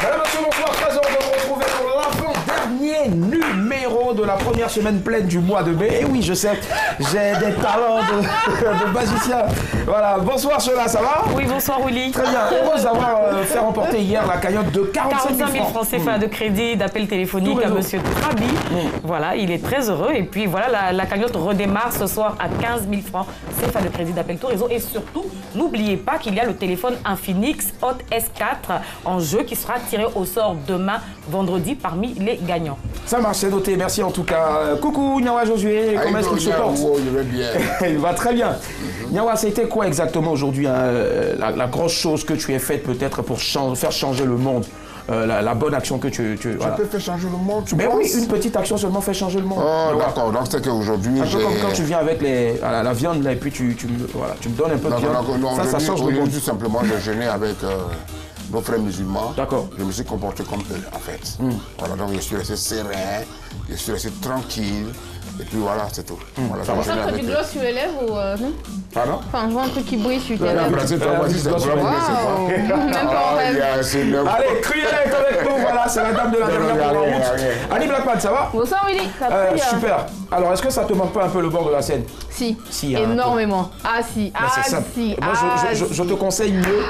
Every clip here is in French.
Mesdames, Messieurs, bonsoir, très heureux de vous retrouver pour l'avant-dernier numéro de la première semaine pleine du mois de mai. Et oui, je sais, j'ai des talents de magicien. Voilà, bonsoir Chola, ça va? Oui, bonsoir Willy. Très bien, heureuse d'avoir fait remporter hier la cagnotte de 45 000 francs CFA de crédit, d'appel téléphonique à Monsieur Trabi. Voilà, il est très heureux. Et puis voilà, la cagnotte redémarre ce soir à 15 000 francs CFA de crédit d'appel tout réseau. Et surtout, n'oubliez pas qu'il y a le téléphone Infinix Hot S4 en jeu qui sera tiré au sort demain, vendredi, parmi les gagnants. Ça marche, c'est noté. Merci en tout cas. Coucou Nyawa Josué, comment est-ce qu'il se porte? Il va bien. Il va très bien. Nyawa, c'était quoi exactement aujourd'hui la grosse chose que tu as faite peut-être pour faire changer le monde? La bonne action que tu voilà. peux faire changer le monde, tu penses? Mais oui, une petite action seulement fait changer le monde. Oh, d'accord. Donc, c'est qu'aujourd'hui, un peu comme quand tu viens avec la viande, là, et puis tu me donnes un peu de viande. Ça change le monde. Tout simplement, j'ai jeûné avec nos frères musulmans. D'accord. Je me suis comporté comme eux, en fait. Voilà, donc je suis resté serein, je suis resté tranquille. Et puis voilà, c'est tout. Voilà, ça va. Tu glosses sur les lèvres ou non? Pardon? Enfin, je vois un truc qui brille sur tes lèvres. Allez, criez avec nous, voilà, c'est la dame de la dernière route. Annie Blackman, ça va? Bonsoir Willy, ça va très bien. Super. Alors, est-ce que ça te manque pas un peu le bord de la Seine? Si, énormément. Ah si, si. Moi, je te conseille mieux,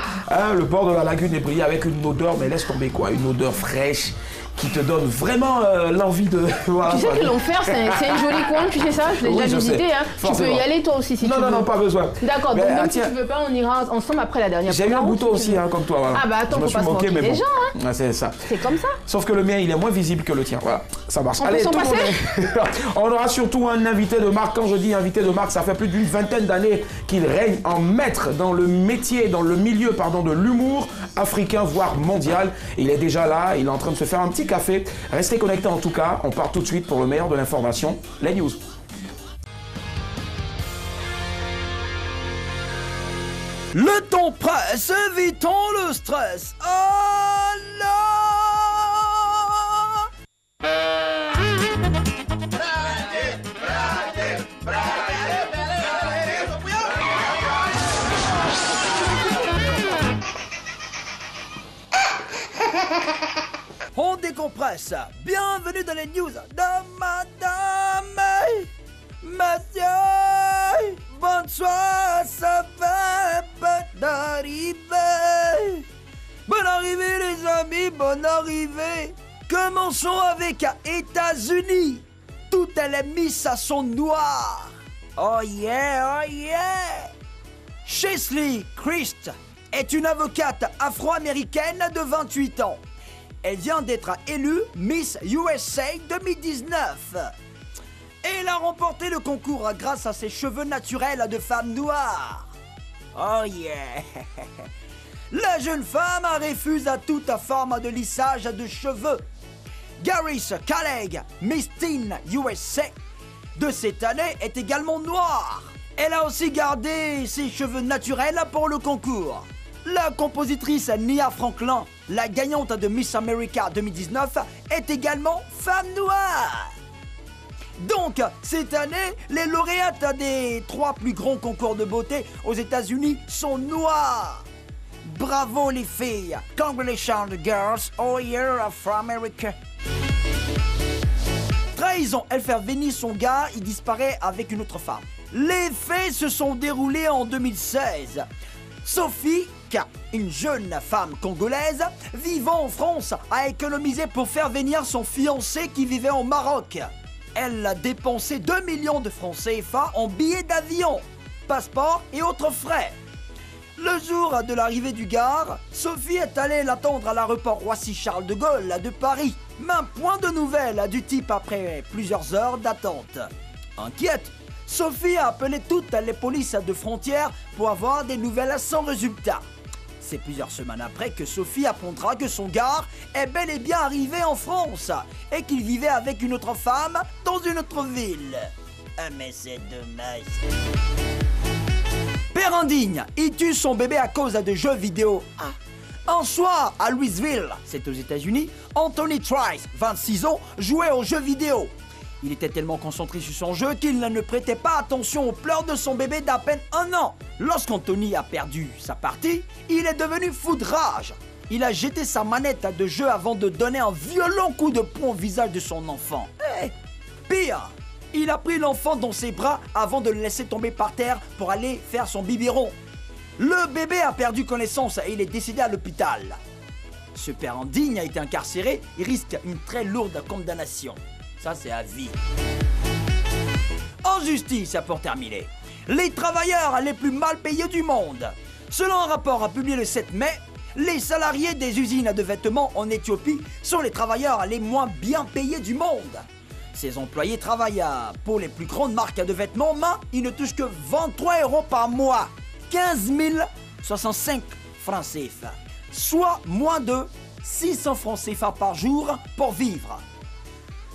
le bord de la lagune est brillé avec une odeur, mais laisse tomber quoi, une odeur fraîche, qui te donne vraiment l'envie de... Voilà, tu sais que l'enfer, c'est un joli coin, tu sais ça? Je l'ai déjà visité. Hein. Tu peux y aller toi aussi si tu veux. Non, pas besoin. D'accord, donc même si tu veux pas, on ira ensemble après la dernière fois. J'ai eu un bouton aussi, comme toi. Voilà. Ah bah attends, faut pas se moquer des gens. Hein. C'est ça. C'est comme ça. Sauf que le mien, il est moins visible que le tien. Voilà, ça marche. Allez, tout le monde on aura surtout un invité de marque. Quand je dis invité de marque, ça fait plus d'une vingtaine d'années qu'il règne en maître dans le métier, dans le milieu, pardon, de l'humour africain, voire mondial. Il est déjà là, il est en train de se faire un petit café. Restez connectés en tout cas, on part tout de suite pour le meilleur de l'information, les news. Le temps presse, évitons le stress. Oh là! On décompresse. Bienvenue dans les news de Madame Monsieur. Bonsoir, ça va, bonne arrivée. Bonne arrivée les amis, bonne arrivée. Commençons avec États-Unis. Tout est mis à son noir. Oh yeah, oh yeah. Chesley Christ est une avocate afro-américaine de 28 ans. Elle vient d'être élue Miss USA 2019. Elle a remporté le concours grâce à ses cheveux naturels de femme noire. Oh yeah! La jeune femme refuse à toute forme de lissage de cheveux. Garis Caleg, Miss Teen USA de cette année, est également noire. Elle a aussi gardé ses cheveux naturels pour le concours. La compositrice Nia Franklin, la gagnante de Miss America 2019, est également femme noire. Donc, cette année, les lauréates des 3 plus grands concours de beauté aux États-Unis sont noires. Bravo les filles! Congratulations girls, all year Afro-America. Trahison, elle fait venir son gars, il disparaît avec une autre femme. Les faits se sont déroulés en 2016. Sophie, une jeune femme congolaise vivant en France, a économisé pour faire venir son fiancé qui vivait au Maroc. Elle a dépensé 2 millions de francs CFA en billets d'avion, passeport et autres frais. Le jour de l'arrivée du gars, Sophie est allée l'attendre à l'aéroport Roissy-Charles de Gaulle de Paris. Même point de nouvelles du type après plusieurs heures d'attente. Inquiète, Sophie a appelé toutes les polices de frontières pour avoir des nouvelles sans résultat. C'est plusieurs semaines après que Sophie apprendra que son gars est bel et bien arrivé en France et qu'il vivait avec une autre femme dans une autre ville. Ah mais c'est dommage. Père indigne, il tue son bébé à cause de jeux vidéo. Un soir, à Louisville, c'est aux États-Unis, Anthony Trice, 26 ans, jouait aux jeux vidéo. Il était tellement concentré sur son jeu qu'il ne prêtait pas attention aux pleurs de son bébé d'à peine 1 an. Lorsqu'Anthony a perdu sa partie, il est devenu fou de rage. il a jeté sa manette de jeu avant de donner un violent coup de poing au visage de son enfant. Pire, il a pris l'enfant dans ses bras avant de le laisser tomber par terre pour aller faire son biberon. Le bébé a perdu connaissance et il est décédé à l'hôpital. Ce père indigne a été incarcéré et risque une très lourde condamnation. Ça, c'est à vie. En justice, pour terminer, les travailleurs les plus mal payés du monde. Selon un rapport publié le 7 mai, les salariés des usines de vêtements en Éthiopie sont les travailleurs les moins bien payés du monde. Ces employés travaillent pour les plus grandes marques de vêtements, mais ils ne touchent que 23 € par mois. 15 065 francs CFA. Soit moins de 600 francs CFA par jour pour vivre.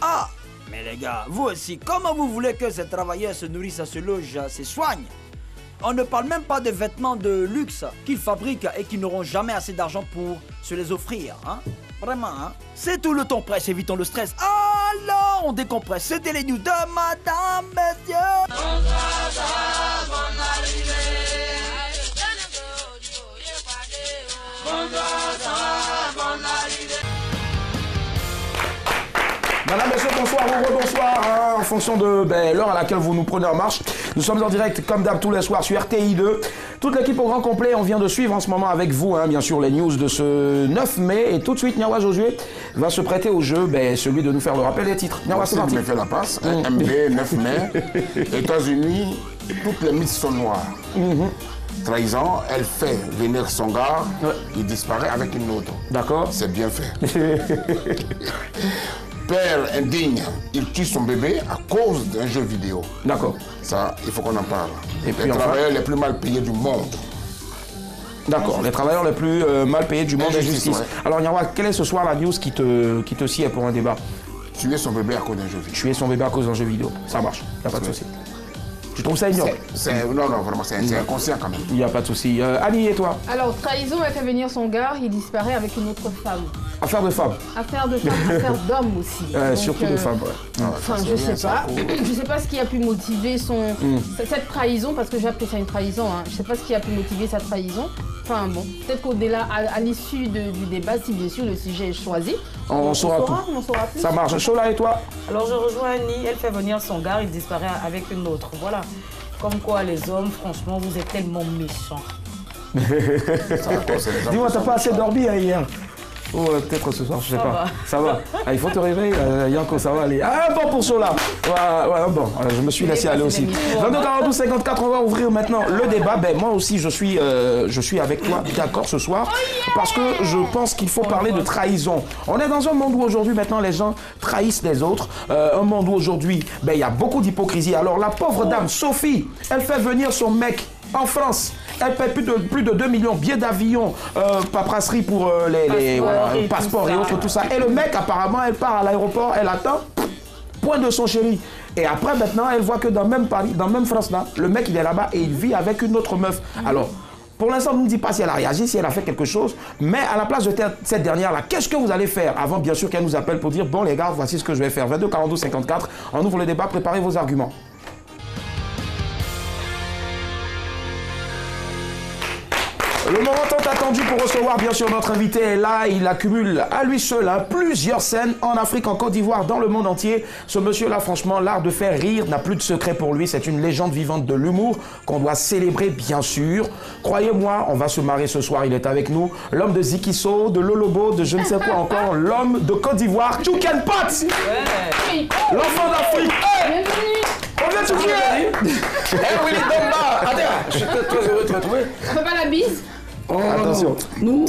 Ah, mais les gars, vous aussi, comment vous voulez que ces travailleurs se nourrissent, se logent, se soignent? On ne parle même pas de vêtements de luxe qu'ils fabriquent et qui n'auront jamais assez d'argent pour se les offrir, hein? Vraiment, hein? C'est tout, le temps presse, évitons le stress. Alors, on décompresse. C'était les news de Madame, Messieurs. Madame, messieurs, bonsoir ou rebonsoir, hein, en fonction de l'heure à laquelle vous nous prenez en marche. Nous sommes en direct, comme d'hab, tous les soirs sur RTI2. Toute l'équipe au grand complet, on vient de suivre en ce moment avec vous, hein, bien sûr, les news de ce 9 mai. Et tout de suite, Nyawa Josué va se prêter au jeu, celui de nous faire le rappel des titres. Nyawa, c'est parti. Je me fais la passe. MB, 9 mai, États-Unis, toutes les mythes sont noires. Trahison, elle fait venir son gars, il disparaît avec une autre. D'accord. C'est bien fait. Père indigne, il tue son bébé à cause d'un jeu vidéo. D'accord. Ça, il faut qu'on en parle. Et puis les enfin, travailleurs les plus mal payés du monde. D'accord, les travailleurs les plus mal payés du monde, injustice. Ouais. Alors Nyawa, quelle est ce soir la news qui te sied pour un débat? Tuer son bébé à cause d'un jeu vidéo. Tuer son bébé à cause d'un jeu vidéo, ça marche, il n'y a pas de souci. Tu trouves ça ignoble? Non, vraiment, c'est inconscient quand même. Il n'y a pas de souci. Annie, et toi? Alors, trahison, elle fait venir son gars, il disparaît avec une autre femme. Affaire de femme. Affaire de femme, affaire d'homme aussi. Donc, surtout de femme, ouais. Enfin, je sais pas ce qui a pu motiver cette trahison, parce que j'ai appelé ça une trahison, hein. Je sais pas ce qui a pu motiver sa trahison. Enfin bon, peut-être qu'au-delà, à l'issue du débat, si bien sûr le sujet est choisi, on saura tout. On saura plus. Ça marche. Chola, et toi? Alors je rejoins Annie, elle fait venir son gars, il disparaît avec une autre. Voilà. Comme quoi les hommes, franchement, vous êtes tellement méchants. Dis-moi, t'as pas assez dormi hier? Oh, peut-être ce soir, je sais pas. Ça va. Ah, il faut te réveiller, Yanko, ça va aller. Ah, bon pour Chola. Ouais, bon, je me suis laissé aller aussi. 22 42 54, on va ouvrir maintenant le débat. Moi aussi, je suis avec toi, d'accord, ce soir, parce que je pense qu'il faut parler de trahison. On est dans un monde où aujourd'hui, maintenant, les gens trahissent les autres. Un monde où aujourd'hui, il y a beaucoup d'hypocrisie. Alors, la pauvre dame, Sophie, elle fait venir son mec en France. Elle paie plus de 2 millions de billets d'avion, paperasserie pour les passeports et autres, tout ça. Et le mec, apparemment, elle part à l'aéroport, elle attend, point de son chéri. Et après, maintenant, elle voit que dans même Paris, dans même France, là, le mec, il est là-bas et il vit avec une autre meuf. Alors, pour l'instant, on ne dit pas si elle a réagi, si elle a fait quelque chose, mais à la place de cette dernière-là, qu'est-ce que vous allez faire? Avant, bien sûr, qu'elle nous appelle pour dire, bon, les gars, voici ce que je vais faire. 22 42 54, on ouvre le débat, préparez vos arguments. Le moment tant attendu pour recevoir bien sûr notre invité est là, il accumule à lui seul plusieurs scènes en Afrique, en Côte d'Ivoire, dans le monde entier. Ce monsieur-là, franchement, l'art de faire rire n'a plus de secret pour lui. C'est une légende vivante de l'humour qu'on doit célébrer bien sûr. Croyez-moi, on va se marrer ce soir, il est avec nous. L'homme de Zikiso, de Lolobo, de je ne sais quoi encore, l'homme de Côte d'Ivoire, Tchouken Pat, l'enfant d'Afrique. On vient de Tchouken. Willy Domba. Attends, je suis très heureux de te retrouver. On fait pas la bise? Oh, attention, nous,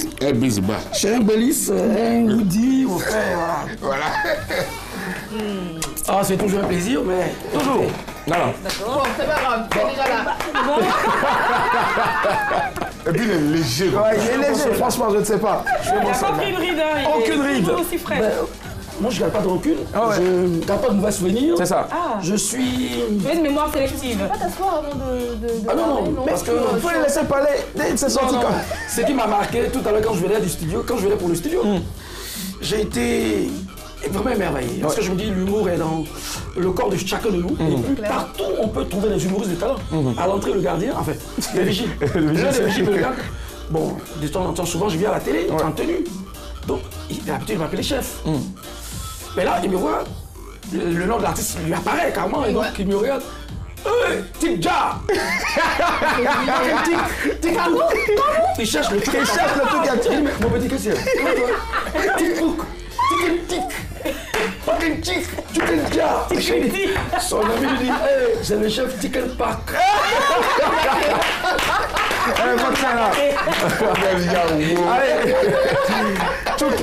cher Bélis, Woody, mon frère, voilà. Ah, c'est toujours un plaisir, mais... Toujours. Non. Bon, c'est pas grave, c'est déjà là. Et puis il est léger. Ouais, il est léger, franchement, je ne sais pas. Il n'a pas pris une ride, hein. Aucune ride. Il est aussi frais. Moi, je ne garde pas de recul, Ah ouais. je ne garde pas de mauvais souvenirs. C'est ça. Je suis... Tu as une mémoire sélective. Pas t'asseoir avant de Ah non, parler, parce que... Il faut les laisser parler. C'est sorti Non, comme... ce qui m'a marqué tout à l'heure quand je venais du studio, pour le studio, j'ai été vraiment émerveillé. Parce que je me dis, l'humour est dans le corps de chacun de nous. Et puis partout, on peut trouver des humoristes de talent. À l'entrée, le gardien, en fait, les vigiles. L'un des vigiles me regarde. Bon, de temps en temps, souvent, je viens à la télé, en tenue. Donc, il a l'habitude de m'appeler chef. Mais là, il me voit, le nom de l'artiste lui apparaît carrément, et donc il me regarde. Tikja. Il cherche le truc. Il cherche le truc à dire. Mon petit question. Tikbook. Son ami lui dit, c'est le chef Tiken Park.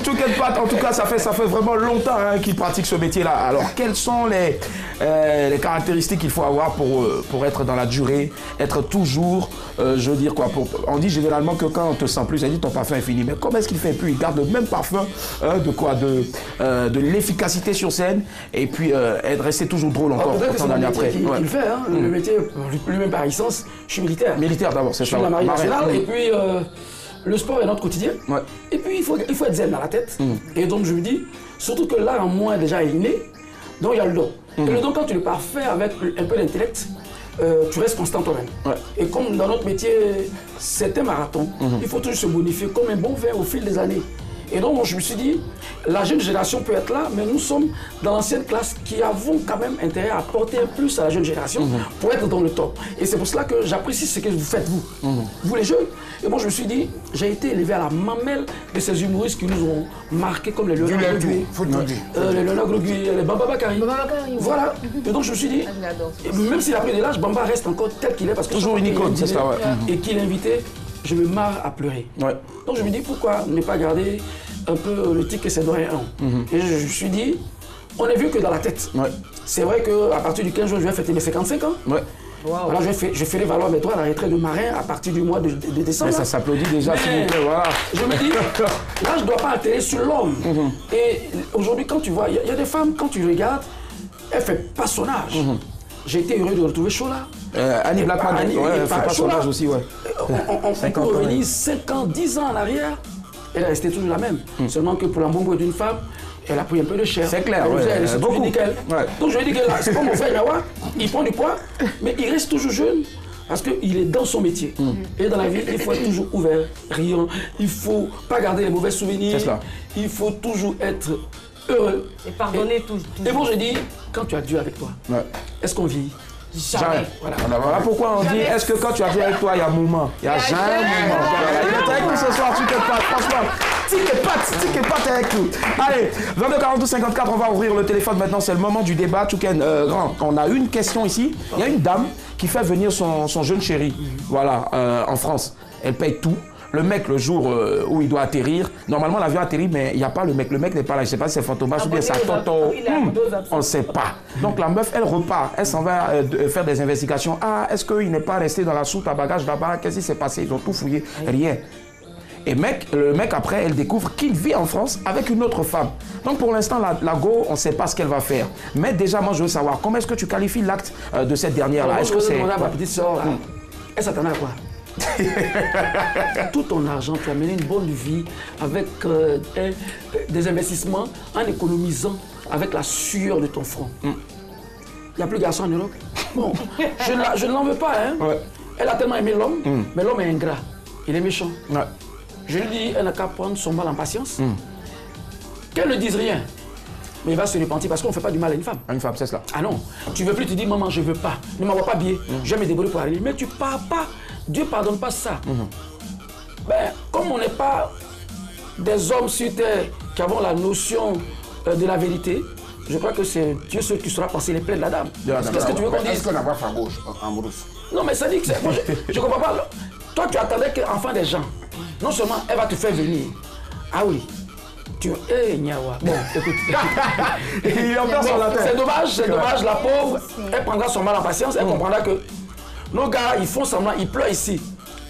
Tiken Park, en tout cas, ça fait vraiment longtemps qu'il pratique ce métier-là. Alors, quelles sont les caractéristiques qu'il faut avoir pour être dans la durée, être toujours, je veux dire quoi, on dit généralement que quand on te sent plus, on dit ton parfum est fini. Mais comment est-ce qu'il fait plus? Il garde le même parfum de l'efficacité sur scène et puis rester toujours drôle encore autant d'années après. Il fait, hein, le métier, lui-même par essence, je suis militaire. Militaire d'abord, c'est ça. Je suis de la Marine nationale et puis le sport est notre quotidien. Ouais. Et puis il faut être zen dans la tête. Et donc je me dis, surtout que l'art en moi déjà est inné, donc il y a le don. Et le don, quand tu le parfais avec un peu d'intellect, tu restes constant toi-même. Ouais. Et comme dans notre métier, c'est un marathon, il faut toujours se bonifier comme un bon vin au fil des années. Et donc, moi, je me suis dit, la jeune génération peut être là, mais nous sommes dans l'ancienne classe qui avons quand même intérêt à apporter un plus à la jeune génération pour être dans le top. Et c'est pour cela que j'apprécie ce que vous faites, vous les jeunes. Et moi, je me suis dit, j'ai été élevé à la mamelle de ces humoristes qui nous ont marqués, comme les Léonard Gréguier, les Léonard Gréguier, les Bamba Bakary. Voilà. Et donc, je me suis dit, même s'il a pris de l'âge, Bamba reste encore tel qu'il est, parce que toujours une icône, c'est ça, ouais. Et qu'il invitait, je me marre à pleurer. Ouais. Donc je me dis pourquoi ne pas garder un peu le tic que c'est d'oreille 1. Et je me suis dit, on n'est vu que dans la tête. Ouais. C'est vrai qu'à partir du 15 juin, je vais fêter mes 55 ans. Ouais. Wow. Alors je ferai valoir mes droits à la retraite de marin à partir du mois de décembre. Mais ça s'applaudit déjà, s'il vous plaît, voilà. Je me dis, là je ne dois pas altérer sur l'homme. Et aujourd'hui, quand tu vois, il y a des femmes, quand tu regardes, elles ne font pas son âge. J'ai été heureux de retrouver Chola. Annie Blackman, elle fait pas son âge aussi, ouais. On peut revenir 5 ans, 10 ans en arrière, elle est restée toujours la même. Seulement que pour l'embonpoint d'une femme, elle a pris un peu de chair. C'est clair, elle est beaucoup nickel. Ouais. Donc je lui ai dit que là, c'est comme mon frère Yawa, il prend du poids, mais il reste toujours jeune. Parce qu'il est dans son métier. Et dans la vie, il faut être toujours ouvert, riant. Il ne faut pas garder les mauvais souvenirs. Il faut toujours être heureux. Et pardonner tout. Et bon, je dis, quand tu as Dieu avec toi, est-ce qu'on vit? Jamais. Voilà pourquoi on dit, est-ce que quand tu as Dieu avec toi, il y a un moment? Il n'y a jamais un moment. Il est avec nous ce soir, Tiken Park, franchement. Tiken Park avec nous. Allez, 22 42 54, on va ouvrir le téléphone maintenant, c'est le moment du débat. Tiken, on a une question ici. Il y a une dame qui fait venir son jeune chéri, voilà, en France. Elle paye tout. Le mec, le jour où il doit atterrir, normalement l'avion atterrit, mais il n'y a pas le mec. Le mec n'est pas là. Je ne sais pas si c'est Fantomas ou bien c'est Tonton. On ne sait pas. Donc la meuf, elle repart. Elle s'en va faire des investigations. Ah, est-ce qu'il n'est pas resté dans la soute à bagages là-bas? Qu'est-ce qui s'est passé? Ils ont tout fouillé. Rien. Et le mec, après, elle découvre qu'il vit en France avec une autre femme. Donc pour l'instant, la go, on ne sait pas ce qu'elle va faire. Mais déjà, moi, je veux savoir, comment est-ce que tu qualifies l'acte de cette dernière-là? Est-ce que c'est... ma petite soeur, là, elle s'attendait à quoi? Tout ton argent, tu as mené une bonne vie avec des investissements en économisant avec la sueur de ton front. Il n'y a plus de garçon en Europe. Bon, je ne l'en veux pas. Hein. Ouais. Elle a tellement aimé l'homme, mais l'homme est ingrat. Il est méchant. Ouais. Je lui dis, elle n'a qu'à prendre son mal en patience. Qu'elle ne dise rien. Mais il va se repentir parce qu'on ne fait pas du mal à une femme. À une femme, c'est cela. Ah non, tu ne veux plus te dire, maman, je ne veux pas. Ne m'envoie pas billet. Je vais me débrouiller pour arriver. Mais tu ne pars pas. Dieu ne pardonne pas ça. Ben, comme on n'est pas des hommes sur terre qui avons la notion de la vérité, je crois que c'est Dieu seul qui saura passer les plaies de la dame. Qu'est-ce que tu veux qu'on dise? Est-ce qu'on n'a pas fait gauche en brousse? Non, mais ça dit que c'est... Moi, je ne comprends pas. Toi, tu attendais qu'enfant des gens, non seulement elle va te faire venir. Ah oui. Niawa. Bon, écoute. Il en perd sur la tête. C'est dommage, la pauvre, elle prendra son mal en patience, elle comprendra que nos gars, ils font semblant, ils pleurent ici.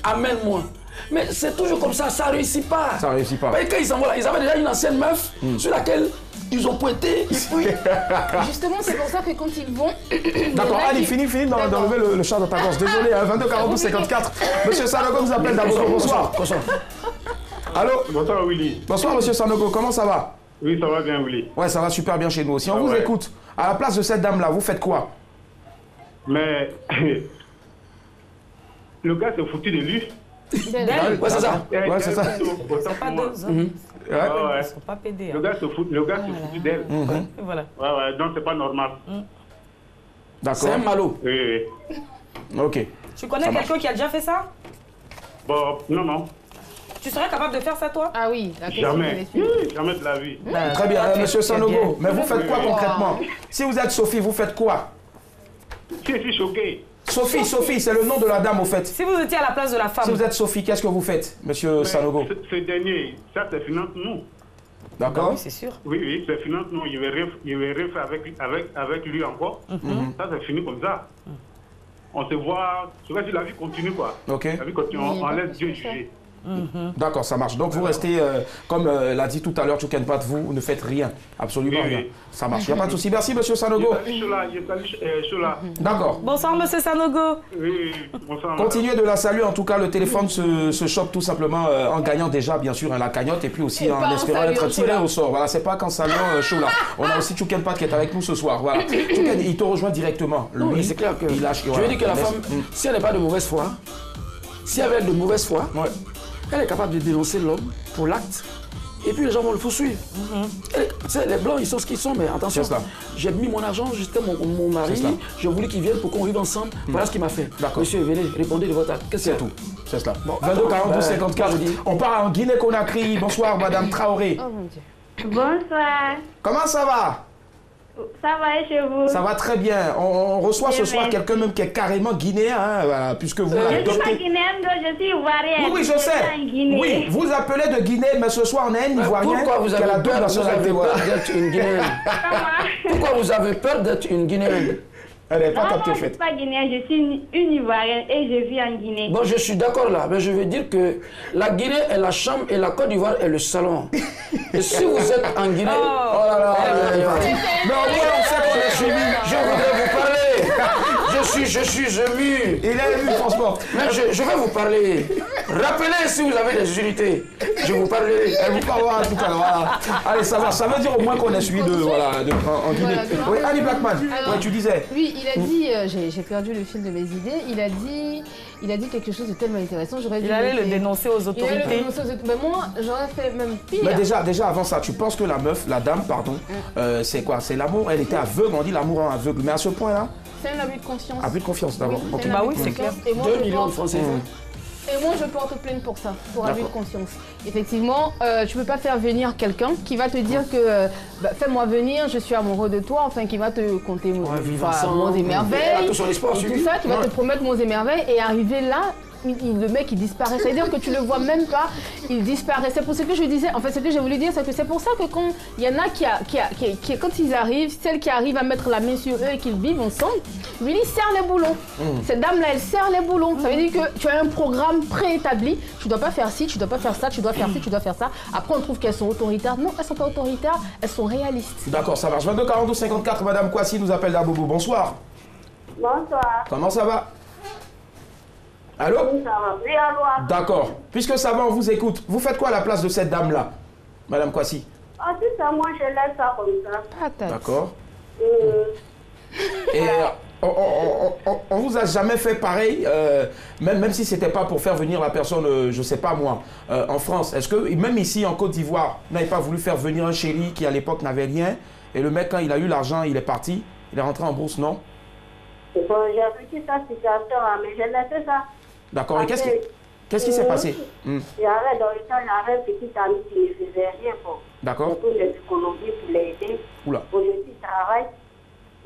Amène-moi. Mais c'est toujours comme ça ne réussit pas. Ça ne réussit pas. Et quand ils s'envolent, ils avaient déjà une ancienne meuf sur laquelle ils ont pointé, et puis... Justement, c'est pour ça que quand ils vont... D'accord, allez, finis d'enlever le chat dans ta gorge. Désolé, 22 42 54. Monsieur Sanogo nous appelle d'abord. Bonsoir. Allô? Bonsoir Willy. Bonsoir Monsieur Sanogo, comment ça va? Oui, ça va bien Willy. Ouais, ça va super bien chez nous. Si on vous écoute, à la place de cette dame-là, vous faites quoi? Mais le gars s'est foutu de lui. D'elle. Ouais, c'est ça. Ouais, c'est ça. C'est pas deux hommes. Ouais. Ouais. Ils sont pas pédés. Le gars se fout d'elle. Voilà. Ouais, donc c'est pas normal. C'est un D'accord. malo. Oui. Ok. Tu connais quelqu'un qui a déjà fait ça? Bon, non. Tu serais capable de faire ça, toi? Ah oui, la question Jamais. elle est suivie. Jamais de la vie. Très bien, monsieur c'est bien. Sanogo. Mais vous faites quoi Oui. concrètement? Si vous êtes Sophie, vous faites quoi? Je suis choqué. Sophie, c'est le nom de la dame au fait. Si vous étiez à la place de la Si femme, vous êtes Sophie, qu'est-ce que vous faites, monsieur Sanogo? Ce dernier, ça c'est finance nous. bah D'accord. oui, c'est sûr. Oui, c'est finance nous. Je vais rien faire avec lui encore. Ça c'est fini comme ça. On se voit, je sais pas si la vie continue quoi. Ok. La vie continue, Oui, on pas laisse plus Dieu que ça. juger. D'accord, ça marche. Donc vous restez, comme l'a dit tout à l'heure Choukenpat, vous ne faites rien. Absolument Oui, rien. oui. Ça marche. Il n'y a pas de souci. Merci, monsieur Sanogo. Je salue Chola. D'accord. Bonsoir, monsieur Sanogo. Oui, bonsoir. Continuez de la saluer. En tout cas, le téléphone se chope tout simplement en gagnant déjà, bien sûr, hein, la cagnotte et puis aussi Et en pas en espérant saluant être tiré Chola. au sort. Voilà, c'est pas qu'en saluant Chola. On a aussi Choukenpat qui est avec nous ce soir. Voilà. Chouken, il te rejoint directement. Non, Lui, mais c'est clair que. il lâche. Je veux dire que la femme, si elle n'est pas de mauvaise foi, si elle est de mauvaise foi, Ouais. elle est capable de dénoncer l'homme pour l'acte. Et puis les gens vont le poursuivre. Tu sais, les blancs, ils sont ce qu'ils sont, mais attention, C'est cela. j'ai mis mon argent, j'étais mon mari, C'est cela. j'ai voulu qu'il vienne pour qu'on vive ensemble. Voilà ce qu'il m'a fait. D'accord. Monsieur, venez, répondez de votre acte. Qu'est-ce que C'est tout. C'est cela. Bon, 22 42 ben, 54. je dis. On part en Guinée-Conakry. Bonsoir, madame Traoré. Oh mon Dieu. Bonsoir. Comment ça va? Ça va et chez vous? Ça va très bien. On reçoit ce Bien, soir merci. quelqu'un même qui est carrément guinéen, hein, voilà, puisque vous Je ne suis pas l'adoptez. guinéenne, je suis ivoirienne. Oui, je sais. en Guinée. Oui, vous appelez de Guinée, mais ce soir on est un Ivoirien Pourquoi vous qui a avez la double peur, nationalité. Voilà. d'être une Guinéenne? Pourquoi vous avez peur d'être une Guinéenne? Elle n'est pas Non, captée, moi, au je ne fait. suis pas guinéenne, je suis une ivoirienne et je vis en Guinée. Bon, je suis d'accord là, mais je veux dire que la Guinée est la chambre et la Côte d'Ivoire est le salon. Et si vous êtes en Guinée, oh là là, Mais au moins on sait qu'on est suivi. je voudrais vous parler. Je suis ému. Il est ému, franchement. Mais je vais vous parler. Rappelez si vous avez des unités. Je vous parlerai. Elle vous parlera tout à l'heure. Voilà. Allez, ça va. Ça veut dire au moins qu'on est suivi en Guinée. Voilà. Oui, Ali Blackman, Alors, ouais, tu disais. Oui, il a dit, j'ai perdu le fil de mes idées, il a dit quelque chose de tellement intéressant, j'aurais dû Il allait le noter. dénoncer aux Il allait le autorités. dénoncer aux autorités. Mais moi, j'aurais fait même pire. Mais déjà avant ça, tu penses que la dame, c'est quoi? C'est l'amour. Elle était aveugle, on dit l'amour en aveugle. Mais à ce point-là, C'est un abus de confiance. abus de confiance d'abord. Oui, Ok. c'est un Bah abus oui, de c'est confiance. Et moi, 2 je millions de porte- francs CFA. Et moi, je porte plainte pour ça, pour abus de D'accord. conscience. Effectivement, tu peux pas faire venir quelqu'un qui va te dire que fais-moi venir, je suis amoureux de toi, enfin qui va te compter vivre enfin, ensemble. monts et Et à merveilles, tout son espoir et suivi. tout ça, qui va te promettre monts et merveilles, et arriver là, le mec il disparaît. C'est-à-dire que tu le vois même pas, il disparaît. C'est pour ce que je disais, en fait ce que j'ai voulu dire, c'est que c'est pour ça que quand il y en a qui quand ils arrivent, celles qui arrivent à mettre la main sur eux et qu'ils vivent ensemble, lui il serre les boulons. Cette dame-là, elle serre les boulons. Ça veut dire que tu as un programme préétabli, tu dois pas faire ci, tu dois pas faire ça, tu dois faire ci, tu dois faire ça. Après on trouve qu'elles sont autoritaires. Non, elles sont pas autoritaires, elles sont réalistes. D'accord, ça marche. 22 42 54, madame Kwasi nous appelle d'Abobo. Bonsoir. Bonsoir. Comment ça va? Allô? Oui, ça va. Oui, allô. D'accord. Puisque ça va, on vous écoute. Vous faites quoi à la place de cette dame-là, madame Kwasi? Ah, tout ça, moi, je laisse ça comme ça. Patate. D'accord. Et on vous a jamais fait pareil, même si c'était pas pour faire venir la personne, je sais pas moi, en France. Est-ce que même ici en Côte d'Ivoire, vous n'avez pas voulu faire venir un chéri qui à l'époque n'avait rien, et le mec quand il a eu l'argent, il est parti, il est rentré en bourse, non? Bon, j'ai vécu sa situation, mais je laisse ça. D'accord. Et qu'est-ce qui s'est passé? Il y avait dans le temps, il y avait un petit ami qui ne faisait rien pour D'accord. pour les économies, pour l'aider. Oula. Aujourd'hui, il travaille.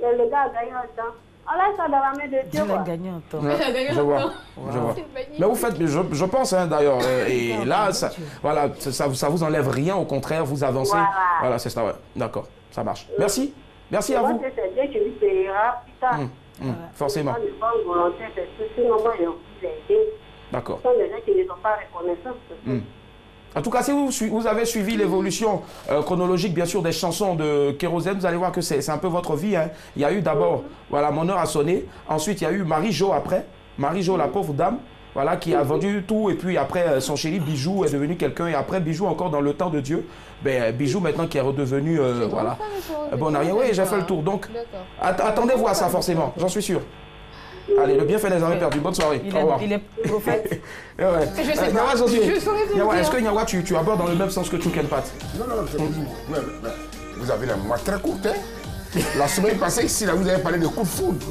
Et le gars a gagné un temps. On laisse ça dans la main de Dieu. Il a quoi. gagné un temps. Ouais, je vois. Je vois. Mais vous faites, je pense hein, d'ailleurs, et là, ça, voilà, ça vous enlève rien, au contraire, vous avancez. Voilà, c'est ça, ouais. D'accord, ça marche. Merci. Merci à Moi, vous. c'est Dieu qui lui payera plus tard. Forcément. Pas de bonne volonté, parce que sinon, moi, j'ai envie de l'aider. D'accord. Ce sont des gens qui ne sont pas reconnaissants. En tout cas, si vous avez suivi l'évolution chronologique, bien sûr, des chansons de Kérosène, vous allez voir que c'est un peu votre vie. Hein. Il y a eu d'abord, voilà, Mon heure a sonné. Ensuite, il y a eu Marie-Jo après. Marie-Jo, la pauvre dame, voilà, qui a vendu tout. Et puis après, son chéri Bijou est devenu quelqu'un. Et après, Bijou encore dans le temps de Dieu. Ben, Bijou maintenant qui est redevenu, voilà. Bon, on a rien. Oui, j'ai fait le tour. Donc, D'accord. attendez voir ça forcément, j'en suis sûr. Allez, le bienfait n'est jamais perdu. Bonne soirée. Au revoir. Il est prophète. Ouais. Je sais Nyawa, pas. Josué. Je saurais te Nyawa, dire. est-ce que Nyawa, tu abordes dans le même sens que Choukenpat? Non, vous avez la mémoire très courte. Hein? La semaine passée, ici, là, vous avez parlé de coup de foudre.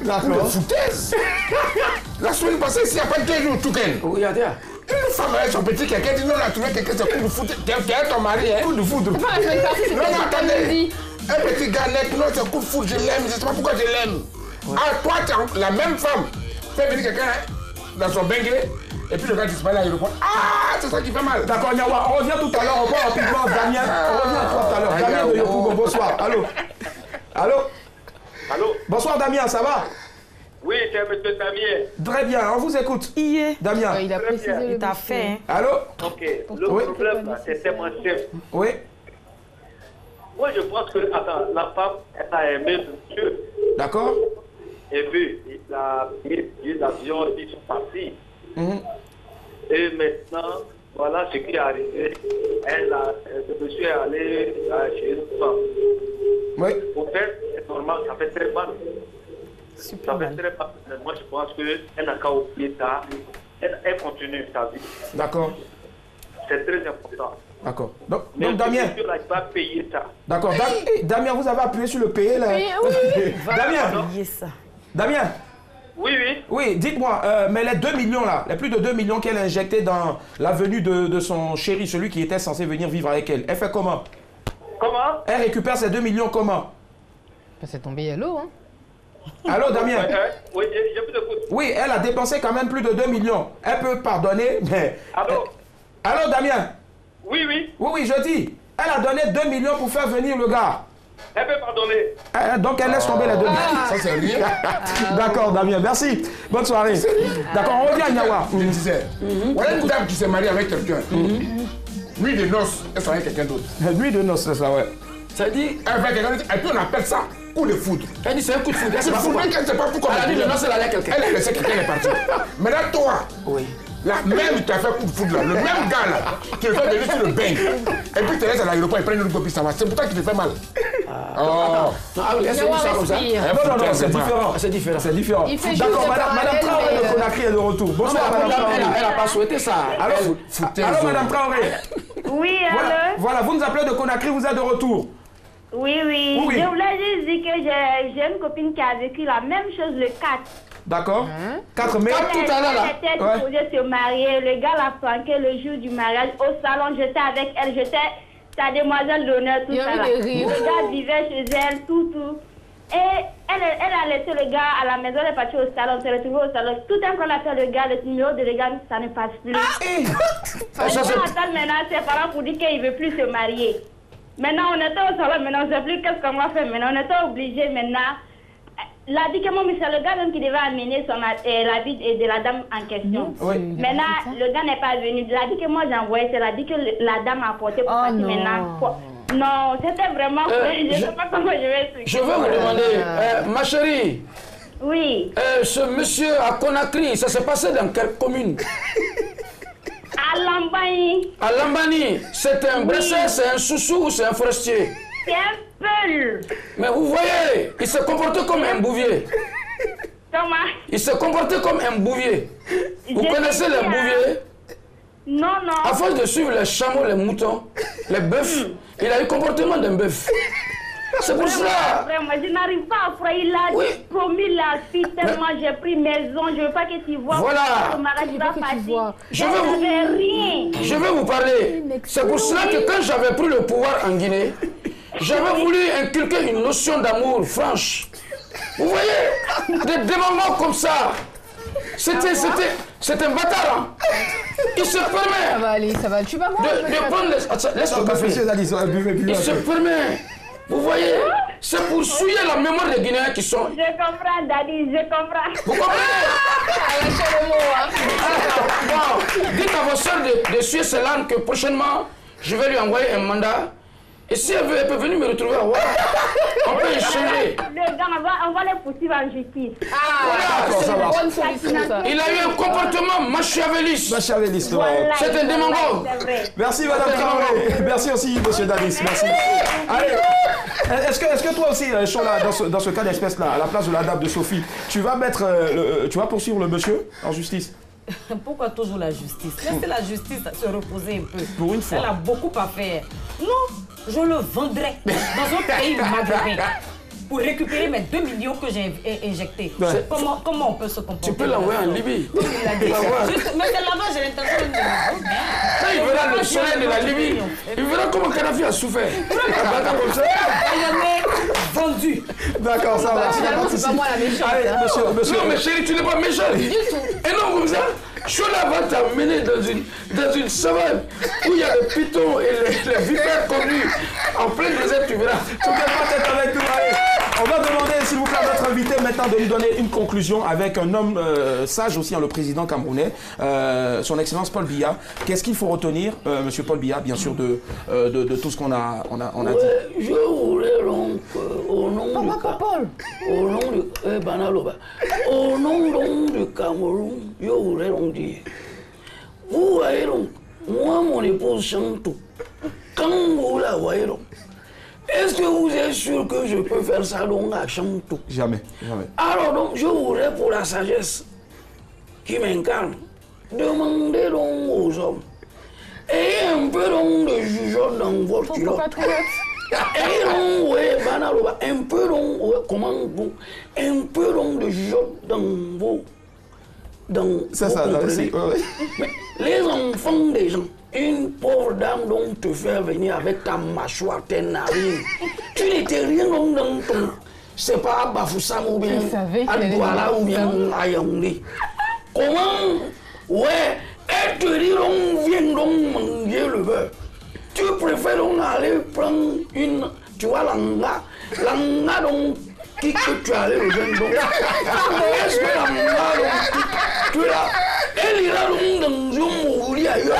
D'accord. De foutaise. La semaine passée, ici, il n'y a pas de 2 jours, Chouken. Regardez. Une femme avec son petit quelqu'un dit non, on a trouvé quelqu'un, c'est coup de foudre. T'es ton mari, hein? Coup de foudre. Enfin, la semaine passée, c'était Non, mais samedi. attendez. Un petit gars net, non, c'est coup de foudre, je l'aime, je ne sais pas pourquoi je l'aime. Ah, toi, tu es la même femme. Fais venir quelqu'un dans son bengue, et puis le gars disparaît à l'aéroport. Ah, c'est ça qui fait mal. D'accord, Nyawa, on revient tout à l'heure. On va rapidement, Damien. On revient à toi tout à l'heure. Damien de Yopougon, bonsoir. Allô? Allô? Allô? Bonsoir, Damien, ça va? Oui, c'est M. Damien. Très bien, on vous écoute. Damien. Il a précisé le Il t'a monsieur. fait, hein. Allô? Ok, le Oui. problème, là, c'est tellement simple. Oui. Moi, je pense que la femme, elle a aimé le monsieur. D'accord. Et puis, il a payé l'avion, ils sont partis. Mhm. Et maintenant, voilà ce qui est arrivé. Le monsieur est allé chez une femme. Oui. Au fait, c'est normal, ça fait très mal. Super Ça fait mal. très mal. Mais moi, je pense qu'elle n'a qu'à oublier ça. Elle continue sa vie. D'accord. C'est très important. D'accord. Donc Mais Damien. le monsieur n'a pas payé ça. D'accord. Damien, vous avez appuyé sur le payer là. Oui. Damien. Oubliez ça. Damien. Oui, oui. Oui, dites-moi, mais les 2 millions là, les plus de 2 millions qu'elle a injectés dans la venue de son chéri, celui qui était censé venir vivre avec elle, elle fait comment? Comment? Elle récupère ces 2 millions comment? C'est tombé à l'eau, hein. Allô, Damien? Oui, je vous écoute. Oui, elle a dépensé quand même plus de 2 millions. Elle peut pardonner, mais... Allô? Allô, Damien? Oui, oui. Oui, je dis, elle a donné 2 millions pour faire venir le gars. Elle peut pardonner. Donc elle laisse tomber les 2 millions. Ça, c'est rien. D'accord, Damien, merci. Bonne soirée. D'accord, on revient à Nyawa. Je disais, voilà une dame qui s'est mariée avec quelqu'un. Nuit de noces, elle sera avec quelqu'un d'autre. Nuit de noces, c'est ça, ouais. Ça dit, Elle va quelqu'un d'autre, et puis on appelle ça coup de foudre. elle dit c'est un coup de foudre. Elle sait C'est pas foudre, pourquoi. elle ne sait pas pourquoi. Elle a dit le nom, c'est la quelqu'un. Elle a laissé quelqu'un, elle est partie. Maintenant, toi, Oui. la même qui a fait coup de foudre là, le même gars là, qui le fait venir sur le bain, et puis tu te laisses à l'aéroport, il prend une autre copie, ça va. C'est pour toi qui te fait mal. Oh. Non, ah oui, elle s'est dit ça comme ça. respire. Non, c'est pas. différent. C'est différent. C'est différent. Il fait juste D'accord, le Madame parallèle, Traoré mais, de Conakry est de retour. Non, mais Bonsoir, la Madame madame, Traoré. elle a pas souhaité ça. Allô, Madame Traoré. Oui, Voilà, vous nous appelez de Conakry, vous êtes de retour. Oui, oui. Oui. Je voulais juste dire que j'ai une copine qui a vécu la même chose le 4. D'accord. 4 mai. Tout à l'heure, là. Elle était Ouais. supposée se marier. Le gars l'a flanqué le jour du mariage au salon. J'étais avec elle. J'étais sa demoiselle d'honneur, tout Il y a ça. eu là. des rires. Le gars vivait chez elle, tout. Et elle a laissé le gars à la maison. Elle est partie au salon. Elle s'est retrouvée au salon. Tout un coup, on appelle le gars. Le numéro de le gars, ça ne passe plus. Eh, On attend maintenant ses parents pour dire qu'il ne veut plus se marier. Maintenant, on était au salon, maintenant, on ne sait plus qu'est-ce qu'on va faire. Maintenant, on était obligé maintenant. Il a dit que c'est le gars même qui devait amener la vie de la dame en question. Oui. Maintenant, le gars n'est pas venu. Il a dit que moi j'ai envoyé, il a dit que la dame a apporté pour partir non. maintenant. Non, c'était vraiment... je ne sais pas comment je vais expliquer. Je veux vous demander, ma chérie, Oui. ce monsieur à Conakry, ça s'est passé dans quelle commune? À Lambaye, À Lambani, c'est un blessé, c'est un soussou ou c'est un forestier? c'est un peul. Mais vous voyez, il s'est comporté comme un bouvier. Comment? Il s'est comporté comme un bouvier. Vous Je connaissez sais les bien. bouviers? Non, À non. force de suivre les chameaux, les moutons, les bœufs, il a eu le comportement d'un bœuf. C'est pour cela. Vraiment, je n'arrive pas à croire. Il a Oui. promis la fille tellement j'ai pris maison. Je ne veux pas que tu vois. Voilà. Le mariage va partir. Je veux vous- n'avais rien. Je vais vous parler. C'est pour cela que quand j'avais pris le pouvoir en Guinée, j'avais voulu inculquer une notion d'amour franche. Vous voyez, des démembrements comme ça. C'est un bâtard. Hein. Il se Ça permet va aller, ça va. Tu vas voir. de prendre les... Attends, laisse le café. Monsieur Zadis, buvez plus. Il se permet. Vous voyez, c'est pour souiller la mémoire des Guinéens qui sont... Je comprends, Daddy, je comprends. Vous comprenez? Lâchez le mot, hein. Bon, dites à vos soeurs de suer ces langues que prochainement, je vais lui envoyer un mandat. Et si elle veut, elle peut venir me retrouver à Ouara. On peut échanger. Le gars, on va les poursuivre en justice. D'accord, ça C'est va. une bonne solution, ça. Il a eu un comportement machiavéliste. Machiavéliste. Voilà, C'est un démagogue. C'est vrai. Merci Madame Traoré. Merci aussi Monsieur Davis. Merci. Allez. Est-ce que toi aussi, Chola, dans ce cas d'espèce-là, à la place de la dame de Sophie, tu vas poursuivre le monsieur en justice? Pourquoi toujours la justice? Laissez la justice se reposer un peu. Pour une fois. Elle a beaucoup à faire. Non, je le vendrai dans un pays maghrébin pour récupérer mes 2 millions que j'ai injectés. Ouais. Comment on peut se comporter? Tu peux l'envoyer en Libye. Mais c'est là-bas, j'ai l'intention de le vendre. Quand il verra le soleil de la Libye, il verra comment Kadhafi a souffert. Comme ça. Il en est vendu. D'accord, ça va. C'est pas moi la méchante. Allez, monsieur. Non, mais chérie, tu n'es pas méchant. Du tout. Et non, comme ça, Chola va t'amener dans une savane où il y a les pitons et les vipères connus. En plein désert, tu verras. Tu ne peux pas être avec nous. Allez, on va demander, s'il vous plaît, à notre invité maintenant de nous donner une conclusion avec un homme sage aussi, le président camerounais, son excellence Paul Biya. Qu'est-ce qu'il faut retenir, monsieur Paul Biya, bien sûr, de tout ce qu'on a dit? Je voulais donc, au nom du Cameroun, je voulais donc dire, vous voyez donc, moi mon épouse chante, quand vous la voyez donc, est-ce que vous êtes sûr que je peux faire ça donc à Chantou? Jamais. Alors donc, je voudrais pour la sagesse qui m'incarne, demander donc aux hommes, ayez un peu donc de jugeote dans votre culotte. Ayez donc, ouais, un peu donc, ouais, comment bon, un peu donc de jugeote dans vos... Ça, comprenez? Mais les enfants des gens, une pauvre dame donc te fait venir avec ta mâchoire, tes narines. Tu n'étais rien donc dans ton... C'est pas Bafoussam ou bien Al-Douala ou bien Ayaoundé. Comment? Ouais, elle te dit donc, viens donc manger le beurre. Tu préfères donc aller prendre une... Tu vois, l'anga donc... Qui que tu as allé rejoindre donc? Est-ce que l'anga donc... Tu es là, elle ira donc dans un mouri ailleurs.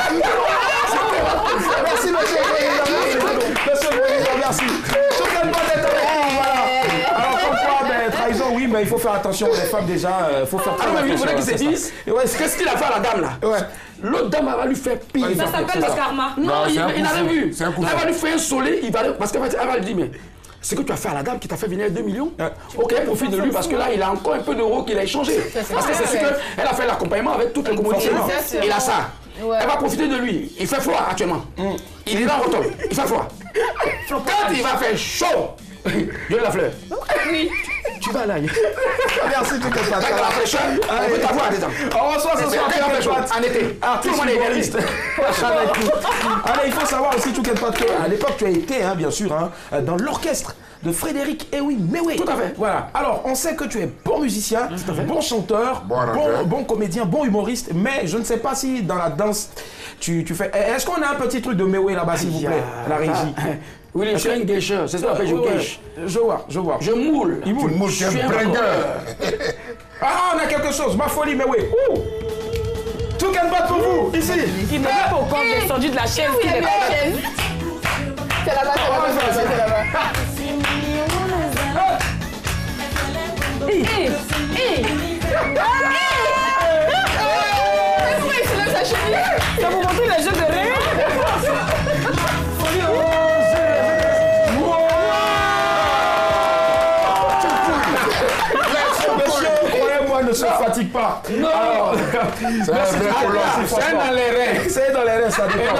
Merci, monsieur le président, merci. Alors, comme quoi, trahison, oui, mais il faut faire attention. Les femmes, déjà, il faut faire très attention. Il faudrait qu'ils se disent, qu'est-ce qu'il a fait à la dame, là? L'autre dame, elle va lui faire pire. Ça s'appelle le karma. Non, il n'a rien vu. Elle va lui faire un soleil, parce qu'elle va lui dire, mais... Ce que tu as fait à la dame qui t'a fait venir 2 millions, ok, profite de lui parce que là, il a encore un peu d'euros qu'il a échangé. Parce que c'est sûr qu'elle a fait l'accompagnement avec toutes les commodités. Il a ça. Elle va profiter de lui. Il fait froid actuellement. Il est là en retour. Il fait froid. Quand il va faire chaud, donne la fleur. Oui. Tu vas là. Merci, tout le monde. Avec la fraîcheur, on peut t'avoir dedans. On reçoit ce soir en été. Tout le monde est réaliste. Allez, il faut savoir aussi, tout à l'époque, tu as été, bien sûr, dans l'orchestre de Frédéric Ewi Mewe. Tout à fait. Voilà. Alors, on sait que tu es bon musicien, bon chanteur, bon comédien, bon humoriste, mais je ne sais pas si dans la danse, tu fais... Est-ce qu'on a un petit truc de Mewe là-bas, s'il vous plaît, la régie? Oui, je suis un guécheur, c'est ça qu'on appelle je guèche. Je vois. Je moule. Il moule. Je suis un bringueur. Ah, on a quelque chose. Ma folie, mais oui. Tout gagne pas pour vous, ici. Il m'a pas encore descendu de la chaise. C'est là-bas. Ça vous montre les jeux de rêve? Ne se fatigue pas. Non. C'est dans les reins. C'est dans les reins, ça dépend.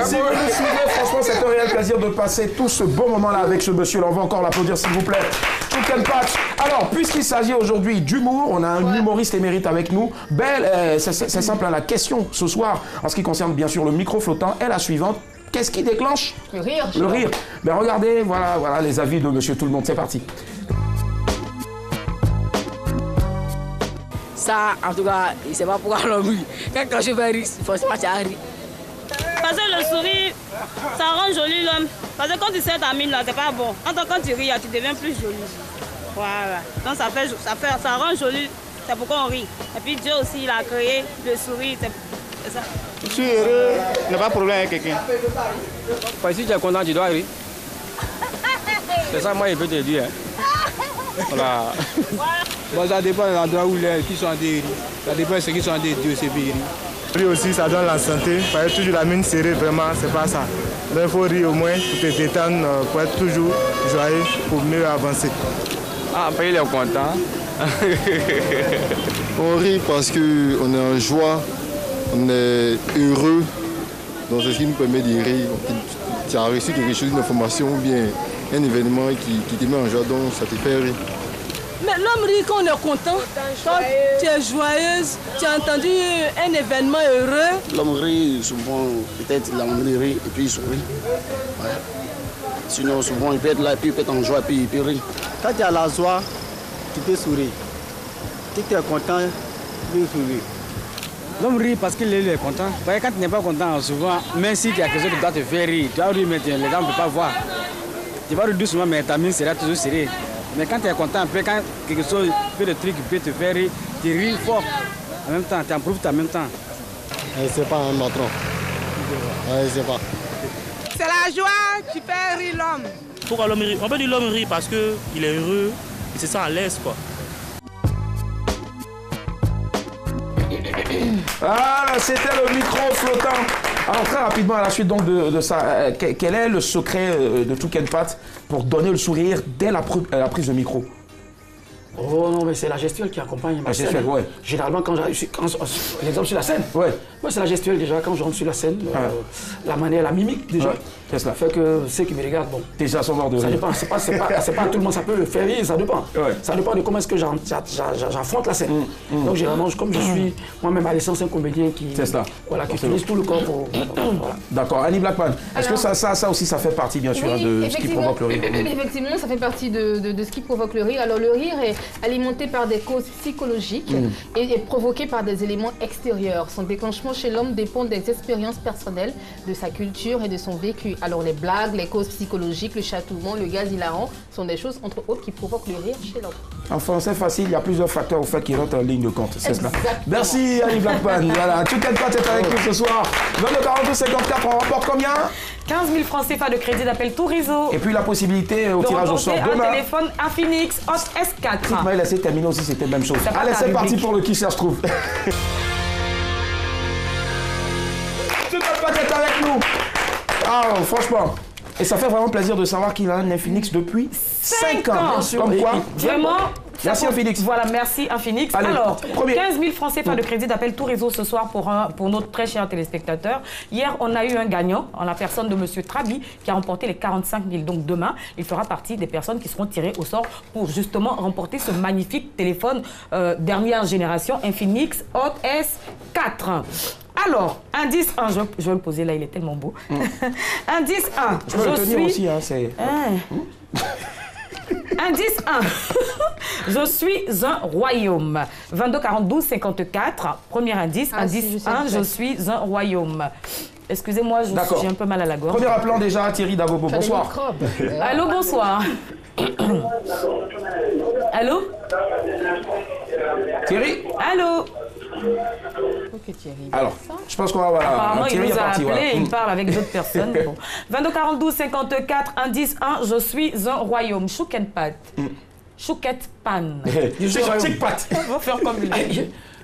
Si vous nous suivez, franchement, c'est un réel plaisir de passer tout ce beau moment-là avec ce monsieur-là. On va encore l'applaudir, s'il vous plaît. Chicken Patch. Alors, puisqu'il s'agit aujourd'hui d'humour, on a un humoriste émérite avec nous. Belle, c'est simple, la question ce soir, en ce qui concerne bien sûr le micro flottant, est la suivante. Qu'est-ce qui déclenche le rire? Le rire. Ben regardez, voilà les avis de monsieur tout le monde. C'est parti. Ça, en tout cas, il ne sait pas pourquoi l'on rit. Quand je vais rire, forcément, tu as ri. Parce que le sourire, ça rend joli l'homme. Parce que quand tu sais ta mine là, c'est pas bon. Quand tu ris, tu deviens plus joli. Voilà. Donc ça rend joli. C'est pourquoi on rit. Et puis Dieu aussi, il a créé le sourire. C'est ça. Je suis heureux, il n'y a pas de problème avec quelqu'un. Si tu es content, tu dois rire. C'est ça, moi, je peux te dire. Voilà. Bon, ça dépend de l'endroit où qui sont en dérive. Ça dépend de ceux qui sont en dérive, c'est pire. Rire aussi, ça donne la santé. Faire toujours la mine serrée, vraiment, c'est pas ça. Donc il faut rire au moins pour te détendre, pour être toujours joyeux, pour mieux avancer. Ah, après il est content. On rit parce qu'on est en joie, on est heureux. Donc c'est ce qui nous permet de rire. Tu as reçu quelque chose, une information ou bien un événement qui te met en joie, donc ça te fait rire. Mais l'homme rit quand on est content, quand tu es joyeuse, tu as entendu un événement heureux. L'homme rit souvent, peut-être l'homme rit et puis il sourit. Ouais. Sinon souvent il peut être là et puis il peut être en joie et puis il peut rire. Quand tu as la joie, tu peux sourire. Si tu es content, tu peux sourire. L'homme rit parce qu'il est content. Quand tu n'es pas content, souvent, même si il y a quelque chose qui doit te faire rire, tu vas rire, mais les gens ne peuvent pas voir. Tu vas rire doucement, mais ta mine sera toujours serrée. Mais quand tu es content, après, quand quelque chose, un peu de truc peut te faire rire, tu ris fort. En même temps, tu en profites en même temps. C'est pas un patron. Je sais pas. C'est la joie qui fait rire l'homme. Pourquoi l'homme rit? On peut dire l'homme rit parce qu'il est heureux, il se sent à l'aise, quoi. Voilà, c'était le micro flottant. Alors très rapidement à la suite donc de ça, quel est le secret de Touken Pat pour donner le sourire dès la prise de micro? Oh non, mais c'est la gestuelle qui accompagne ma scène. Ouais. Généralement, l'exemple sur la scène, moi c'est la gestuelle déjà, quand je rentre sur la scène, la manière, la mimique déjà. C'est cela. Fait que ceux qui me regardent, bon. Déjà sont morts de rire. Ça dépend, c'est pas tout le monde, ça peut faire rire, ça dépend. Ça dépend de comment est-ce que j'affronte la scène. Donc généralement, comme je suis moi-même à l'essence un comédien qui utilise tout le corps pour. Voilà. D'accord. Annie Blackman, est-ce que ça aussi ça fait partie bien sûr de ce qui provoque le rire? Effectivement, ça fait partie de ce qui provoque le rire. Alors le rire est alimenté par des causes psychologiques et est provoqué par des éléments extérieurs. Son déclenchement chez l'homme dépend des expériences personnelles, de sa culture et de son vécu. Alors les blagues, les causes psychologiques, le chatouillement, le gaz hilarant sont des choses entre autres qui provoquent le rire chez l'homme. En français facile, il y a plusieurs facteurs au fait qui rentrent en ligne de compte. C'est cela. Merci Annie Blackman. Voilà, Touken Pat est avec nous ce soir. 22 42 54, on remporte combien? 15 000 francs CFA de crédit d'appel tout réseau. Et puis la possibilité au tirage au sort demain. Un téléphone Infinix Hot S4. Tu m'avais laissé terminer aussi, c'était la même chose. Allez, c'est parti pour le qui cherche trouve. Touken Pat est avec nous. Ah, franchement. Et ça fait vraiment plaisir de savoir qu'il a un Infinix depuis 5 ans. Bien sûr. Comme quoi. Vraiment. Merci Infinix. Voilà, merci Infinix. Allez, alors, 15 000 francs CFA de crédit d'appel tout réseau ce soir pour notre très cher téléspectateur. Hier, on a eu un gagnant en la personne de Monsieur Trabi qui a remporté les 45 000. Donc demain, il fera partie des personnes qui seront tirées au sort pour justement remporter ce magnifique téléphone dernière génération Infinix Hot S4. Alors, indice 1, je vais le poser là, il est tellement beau. Indice 1, je peux le tenir aussi, hein, c'est... Indice 1, je suis un royaume. 22 42 54, premier indice. Indice 1, je suis un royaume. Excusez-moi, j'ai un peu mal à la gorge. Premier appelant déjà, Thierry Dabobo, bonsoir. Allô, bonsoir. Allô Thierry. Allô. Ok, Thierry. Alors, je pense qu'on va... Voilà, apparemment, Thierry il nous a parti, appelé, voilà. il parle avec d'autres personnes. Bon. 22 42 54, indice 1, je suis un royaume. Touken Pat. Chouquette Pan. Je suis un tic pat. On va faire comme lui.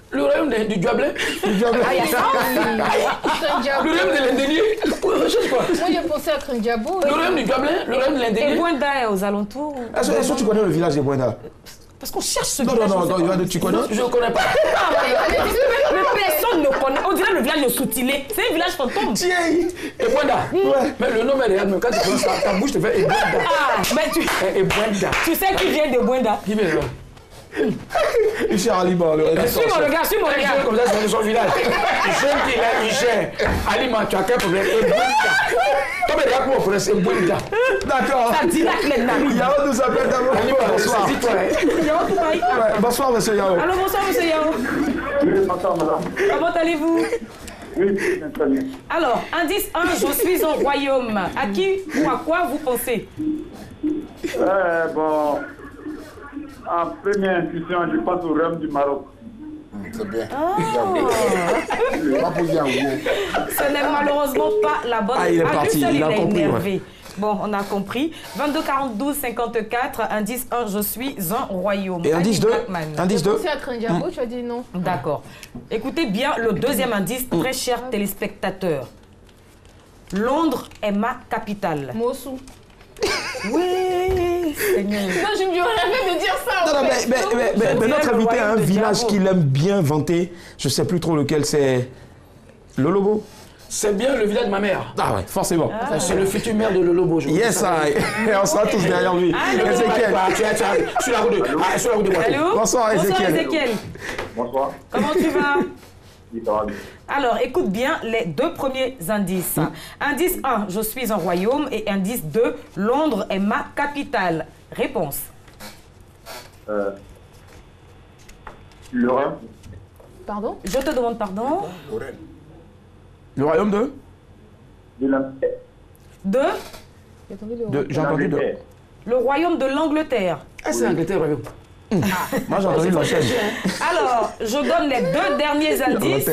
Le royaume du diable. Ah, il y a ça aussi. Le royaume de l'Indénier. Moi, j'ai pensé à Crindiabo. Le royaume du diable, le royaume de l'Indénier. Et Bwenda est aux alentours. Est-ce que tu connais le village de Bwenda? Parce qu'on cherche ce village. Non, tu connais? Je ne connais pas. Mais personne ne connaît. On dirait le village de Soutilé. C'est un village fantôme. Tiens. Et Bwenda. Mais le nom est derrière, mais quand tu prononces ta bouche, tu fais et Bwenda. Ah, mais tu. Et Bwenda. Tu sais qui vient de Bwenda? Qui vient de là? Michel Aliman, le suis mon regard, suis mon regard. Comme ça, c'est son village. Jeune qu'il a, il gère. Aliman, tu as quel problème? Et Bwenda. Comme il y a pour problème, c'est Bwenda. D'accord. Ça dit là que les nains. Yao nous appelle d'abord. Bonsoir. Yao, tout pareil. Bonsoir, monsieur Yao. Allô, bonsoir, monsieur Yao. Bonsoir, madame. Comment allez-vous? Oui, très bien. Alors, indice 1, je suis un royaume. À qui ou à quoi vous pensez? Bon, en première intuition, je pense au royaume du Maroc. Très bien. Ce n'est malheureusement pas la bonne. Ah, il est parti, il a compris. Bon, on a compris. 22 42 54, indice 1, je suis un royaume. Et indice 2 Indice 2 C'est à Krendiabo, tu as dit non. D'accord. Écoutez bien le deuxième indice, très chers téléspectateurs. Londres est ma capitale. Mossou. Oui, Seigneur. Non, je me rêvais de dire ça. Non, mais notre invité a un village qu'il aime bien vanter. Je ne sais plus trop lequel c'est. Le Lobo. C'est bien le village de ma mère. Ah ouais, forcément. C'est le futur maire de Le Lobo. Yes, et on sera tous derrière lui. Ezekiel. Sur la route de Allô? Bonsoir, Ezekiel. Ezekiel. Bonsoir. Comment tu vas? Oui, ça va bien. Alors, écoute bien les deux premiers indices. Indice 1, je suis un royaume. Et indice 2, Londres est ma capitale. Réponse. Lorraine. Pardon? Je te demande pardon. Lorraine. Le royaume de J'ai entendu de. Le royaume de l'Angleterre. Ah, c'est l'Angleterre, royaume. Moi, j'ai entendu l'enchaîne. Alors, je donne les deux derniers indices.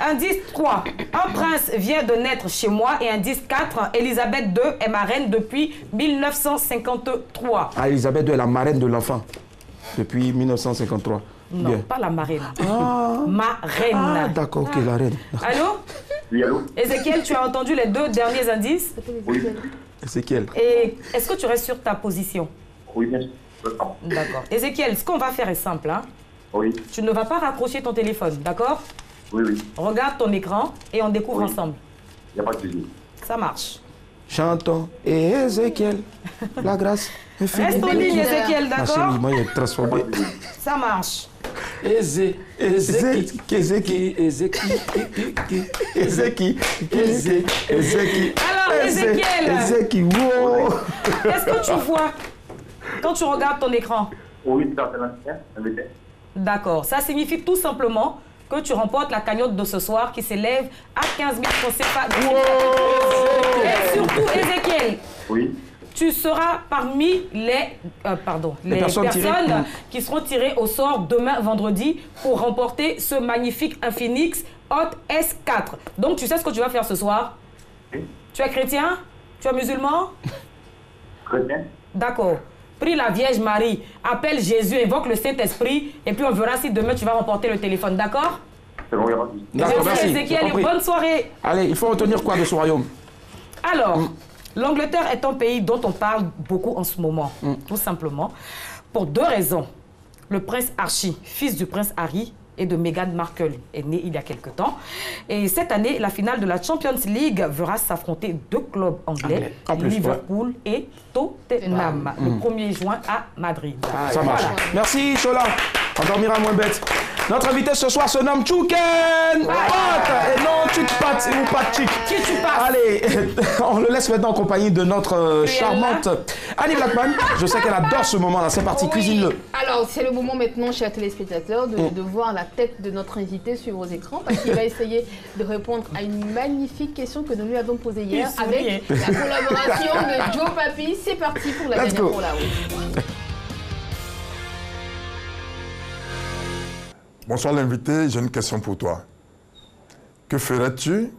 Indice 3, un prince vient de naître chez moi. Et indice 4, Elisabeth II est ma reine depuis 1953. Ah, Elisabeth II est la marraine de l'enfant depuis 1953. Non, Bien. pas la marraine. Ma reine. Ah, d'accord, ok, la reine. Allô? Oui, allô? Ezekiel, tu as entendu les deux derniers indices? Oui. Ezekiel. Et est-ce que tu restes sur ta position? Oui, bien sûr. D'accord. Ezekiel, ce qu'on va faire est simple. Hein? Oui. Tu ne vas pas raccrocher ton téléphone, d'accord? Oui, oui. Regarde ton écran et on découvre ensemble. Il n'y a pas de souci. Ça marche. Chantons et Ezekiel, la grâce. Reste en ligne, Ezekiel, Ma d'accord? chérie, moi, il est transformé. Ça marche. Ezeki. Alors, Ezekiel, wow. qu'est-ce que tu vois quand tu regardes ton écran? Oui, c'est l'ancien. D'accord. Ça signifie tout simplement que tu remportes la cagnotte de ce soir qui s'élève à 15 000 francs CFA. Et surtout, Ezekiel, oui. Tu seras parmi les personnes qui seront tirées au sort demain vendredi pour remporter ce magnifique Infinix Hot S4. Donc tu sais ce que tu vas faire ce soir? Oui. Tu es chrétien? Tu es musulman? Chrétien. D'accord. Prie la Vierge Marie, appelle Jésus, invoque le Saint-Esprit et puis on verra si demain tu vas remporter le téléphone, d'accord? C'est bon, il n'y a pas de souci. D'accord, merci. Ezekiel, et bonne soirée. Allez, il faut retenir quoi de ce royaume? Alors, l'Angleterre est un pays dont on parle beaucoup en ce moment, tout simplement, pour deux raisons. Le prince Archie, fils du prince Harry et de Meghan Markle, est né il y a quelque temps. Et cette année, la finale de la Champions League verra s'affronter deux clubs anglais, Liverpool et Tottenham, le 1er juin à Madrid. Ça marche. Merci, Chola. On dormira moins bête. Notre invité ce soir se nomme Chouken Pat et non Chukpat ou Pat Chik. Allez, on le laisse maintenant en compagnie de notre charmante Annie Blackman. Je sais qu'elle adore ce moment-là. C'est parti, cuisine-le. Alors, c'est le moment maintenant, chers téléspectateurs, de voir la tête de notre invité sur vos écrans parce qu'il va essayer de répondre à une magnifique question que nous lui avons posée hier avec la collaboration de Joe Papi. C'est parti pour la dernière pour la route. Bonsoir l'invité, j'ai une question pour toi. Que ferais-tu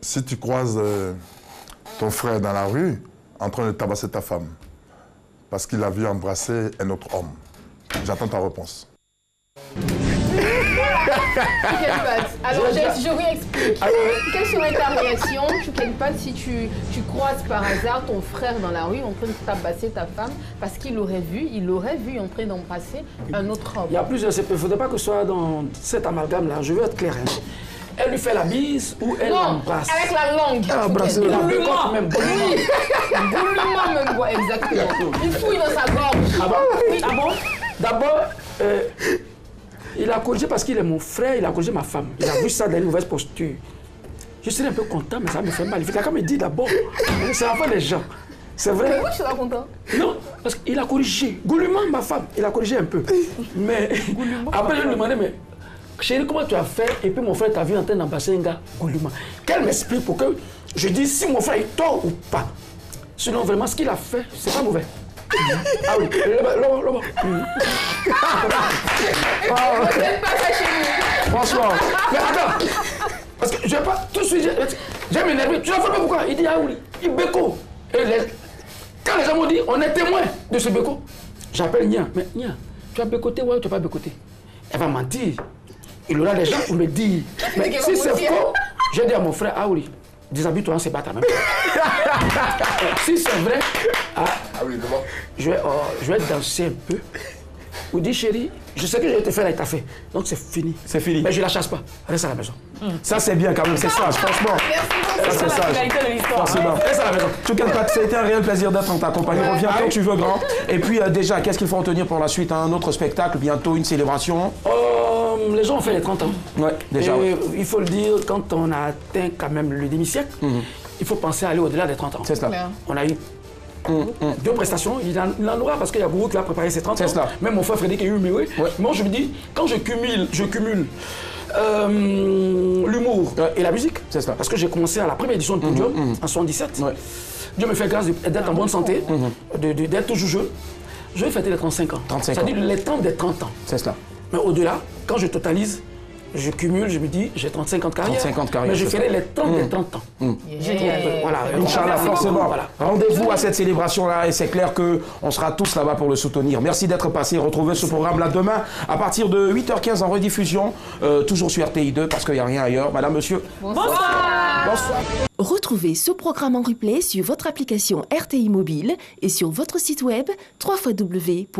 si tu croises ton frère dans la rue en train de tabasser ta femme parce qu'il a vu embrasser un autre homme? J'attends ta réponse. Alors, je réexplique. Quelle serait ta réaction, Chouken-Pat, si tu croises par hasard ton frère dans la rue en train de tabasser ta femme parce qu'il l'aurait vu en train d'embrasser un autre homme? Il y a plusieurs, il ne faudrait pas que ce soit dans cet amalgame-là. Je veux être clair. Elle lui fait la bise ou elle l'embrasse? Avec la langue. Goulûment même. Goulûment même, exactement. Il fouille dans sa gorge. Ah bon? Ah bon? D'abord, il a corrigé parce qu'il est mon frère, il a corrigé ma femme. Il a vu ça dans une mauvaise posture. Je serais un peu content, mais ça me fait mal. Il faut quand même dire d'abord, c'est la fin des gens. C'est vrai. Mais oui, je suis pas content. Non, parce qu'il a corrigé. Goulûment, ma femme, il a corrigé un peu. Mais après, je lui ai demandé, mais chérie, comment tu as fait? Et puis mon frère t'a vu en train d'embrasser un gars goulûment. Qu'elle m'explique pour que je dise si mon frère est tort ou pas. Sinon, vraiment, ce qu'il a fait, c'est pas mauvais. Ah oui, là-bas. Bonsoir. Mais attends, parce que je vais pas tout de suite. J'ai m'énervé. Tu l'as frappé pourquoi? Il dit, ah oui, il béco. Et quand les gens m'ont dit, on est témoin de ce béco, j'appelle Nia. Mais Nia, tu as bécoté ou tu n'as pas bécoté? Elle va mentir. Il aura des gens pour me dire. Mais si c'est faux, j'ai dit à mon frère, ah oui, déshabille-toi, on se battre même. Si c'est vrai, je vais danser un peu. Ou dit chérie, je sais que je vais te faire avec ta fête. Donc c'est fini. C'est fini. Mais je la chasse pas. Reste à la maison. Ça c'est bien quand même, c'est sage, franchement. Ça c'est sage. Forcément. Reste à la maison. C'était un réel plaisir d'être en ta compagnie. Reviens quand tu veux, grand. Et puis déjà, qu'est-ce qu'il faut en tenir pour la suite? Un autre spectacle, bientôt une célébration? Les gens ont fait les 30 ans. Ouais, déjà. Et, il faut le dire, quand on a atteint quand même le demi-siècle, il faut penser à aller au-delà des 30 ans. C'est cela. On a eu 2 prestations, il en aura parce qu'il y a beaucoup qui a préparé ses 30 ans. Cela. Même mon frère Frédéric est eu, mais oui. Moi je me dis, quand je cumule l'humour et la musique, c'est cela. Parce que j'ai commencé à la première édition de Podium en 77. Dieu me fait grâce d'être en bonne santé, d'être toujours jeune. Je vais fêter les 35 ans. C'est-à-dire les temps des 30 ans. C'est cela. Mais au-delà, quand je totalise, je cumule, je me dis, j'ai 35 ans de carrière. 35 ans de carrière. Mais je ferai les temps des 30 ans. Voilà, Inch'Allah, forcément. Voilà. Rendez-vous à cette célébration-là et c'est clair qu'on sera tous là-bas pour le soutenir. Merci d'être passé. Retrouvez ce programme-là demain à partir de 8h15 en rediffusion, toujours sur RTI2 parce qu'il n'y a rien ailleurs. Madame, monsieur. Bonsoir. Bonsoir. Retrouvez ce programme en replay sur votre application RTI Mobile et sur votre site web www.rti.ci.